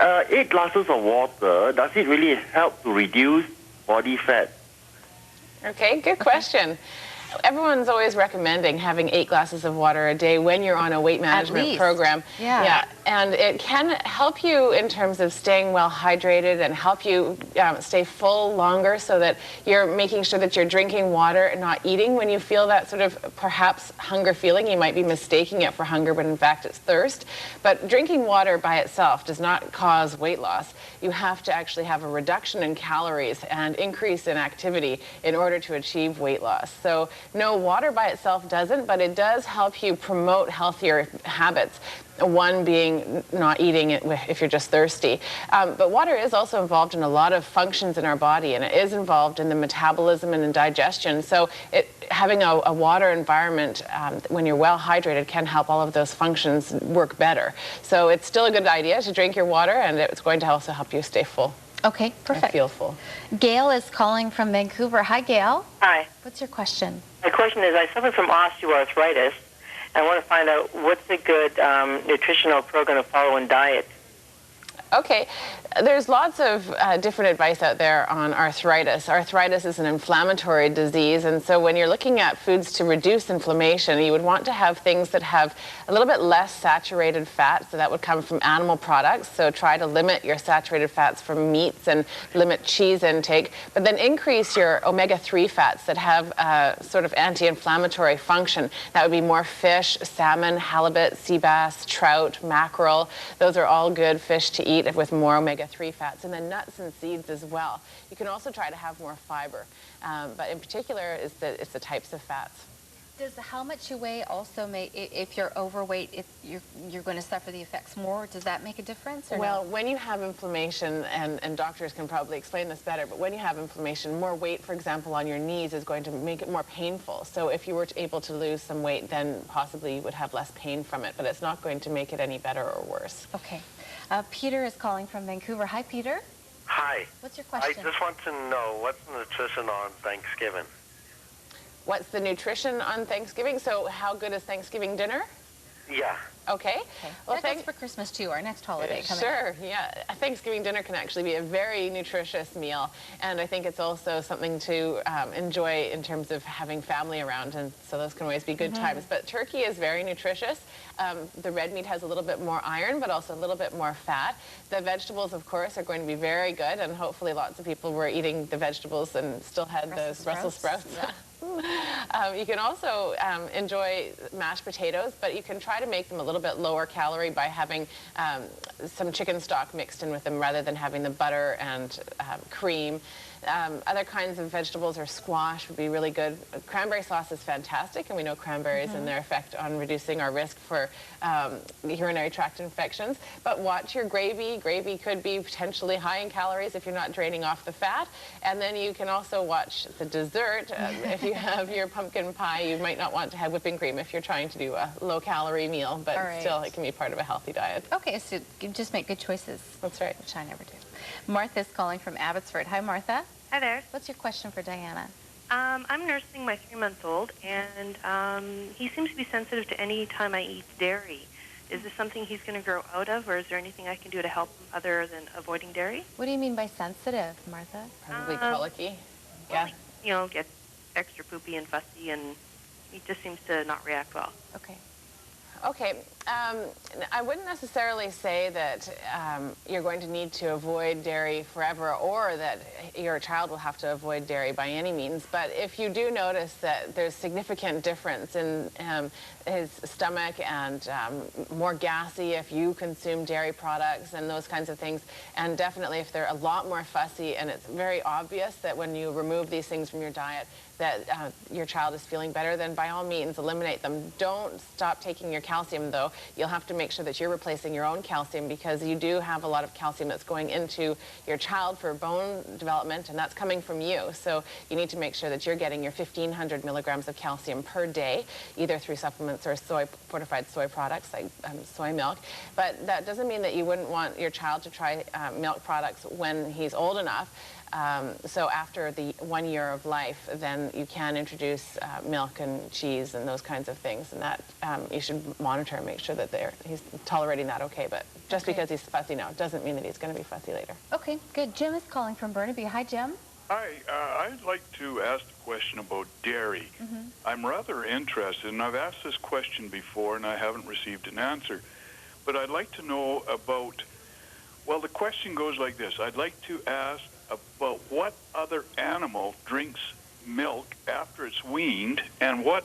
8 glasses of water, does it really help to reduce body fat? Okay, good question. Everyone's always recommending having 8 glasses of water a day when you're on a weight management program. Yeah. And it can help you in terms of staying well hydrated and help you stay full longer, so that you're making sure that you're drinking water and not eating when you feel that sort of perhaps hunger feeling. You might be mistaking it for hunger, but in fact it's thirst. But drinking water by itself does not cause weight loss. You have to actually have a reduction in calories and increase in activity in order to achieve weight loss. So no, water by itself doesn't, but it does help you promote healthier habits. One being not eating it if you're just thirsty. But water is also involved in a lot of functions in our body, and it is involved in the metabolism and in digestion. So having a water environment when you're well hydrated can help all of those functions work better. So it's still a good idea to drink your water, and it's going to also help you stay full. Okay, perfect. And feel full. Gail is calling from Vancouver. Hi, Gail. Hi. What's your question? My question is, I suffer from osteoarthritis. I want to find out what's a good nutritional program to follow in diet. Okay, there's lots of different advice out there on arthritis. Arthritis is an inflammatory disease, and so when you're looking at foods to reduce inflammation, you would want to have things that have a little bit less saturated fat, so that would come from animal products. So try to limit your saturated fats from meats and limit cheese intake, but then increase your omega-3 fats that have a sort of anti-inflammatory function. That would be more fish, salmon, halibut, sea bass, trout, mackerel. Those are all good fish to eat with more omega-3 fats, and then nuts and seeds as well. You can also try to have more fiber, but in particular it's the types of fats. Does how much you weigh also make, if you're overweight, if you're going to suffer the effects more? Does that make a difference? Or well, no? when you have inflammation, and doctors can probably explain this better, but when you have inflammation, more weight, for example, on your knees is going to make it more painful. So if you were able to lose some weight, then possibly you would have less pain from it, but it's not going to make it any better or worse. Okay. Peter is calling from Vancouver. Hi, Peter. Hi. What's your question? I just want to know, what's the nutrition on Thanksgiving? What's the nutrition on Thanksgiving? So how good is Thanksgiving dinner? Yeah. Okay. Well, thanks for Christmas, too, our next holiday coming up. Sure, yeah. A Thanksgiving dinner can actually be a very nutritious meal, and I think it's also something to enjoy in terms of having family around, and so those can always be good times. But turkey is very nutritious. The red meat has a little bit more iron, but also a little bit more fat. The vegetables, of course, are going to be very good, and hopefully lots of people were eating the vegetables and still had those Brussels sprouts. Yeah. You can also enjoy mashed potatoes, but you can try to make them a little bit lower calorie by having some chicken stock mixed in with them rather than having the butter and cream. Other kinds of vegetables or squash would be really good. Cranberry sauce is fantastic, and we know cranberries and their effect on reducing our risk for urinary tract infections. But watch your gravy. Gravy could be potentially high in calories if you're not draining off the fat. And then you can also watch the dessert. If you have your pumpkin pie, you might not want to have whipping cream if you're trying to do a low-calorie meal, but still it can be part of a healthy diet. Okay, so you just make good choices. That's right. Which I never do. Martha's calling from Abbotsford. Hi, Martha. Hi there. What's your question for Diana? I'm nursing my 3-month-old, and he seems to be sensitive to any time I eat dairy. Is this something he's going to grow out of, or is there anything I can do to help him other than avoiding dairy? What do you mean by sensitive, Martha? Probably colicky. Yeah. You know, gets extra poopy and fussy, and he just seems to not react well. Okay. Okay, I wouldn't necessarily say that you're going to need to avoid dairy forever, or that your child will have to avoid dairy by any means. But if you do notice that there's significant difference in his stomach and more gassy if you consume dairy products and those kinds of things, and definitely if they're a lot more fussy and it's very obvious that when you remove these things from your diet that your child is feeling better, then by all means eliminate them. Don't stop taking your calcium, though. You'll have to make sure that you're replacing your own calcium, because you do have a lot of calcium that's going into your child for bone development, and that's coming from you. So you need to make sure that you're getting your 1,500 milligrams of calcium per day, either through supplements or fortified soy products like soy milk. But that doesn't mean that you wouldn't want your child to try milk products when he's old enough. So after the 1 year of life, then you can introduce milk and cheese and those kinds of things, and that you should monitor and make sure that he's tolerating that okay. But just because he's fussy now doesn't mean that he's going to be fussy later. Okay, good. Jim is calling from Burnaby. Hi, Jim. Hi, I'd like to ask a question about dairy. I'm rather interested, and I've asked this question before, and I haven't received an answer. But I'd like to know about, well, the question goes like this. I'd like to ask about what other animal drinks milk after it's weaned, and what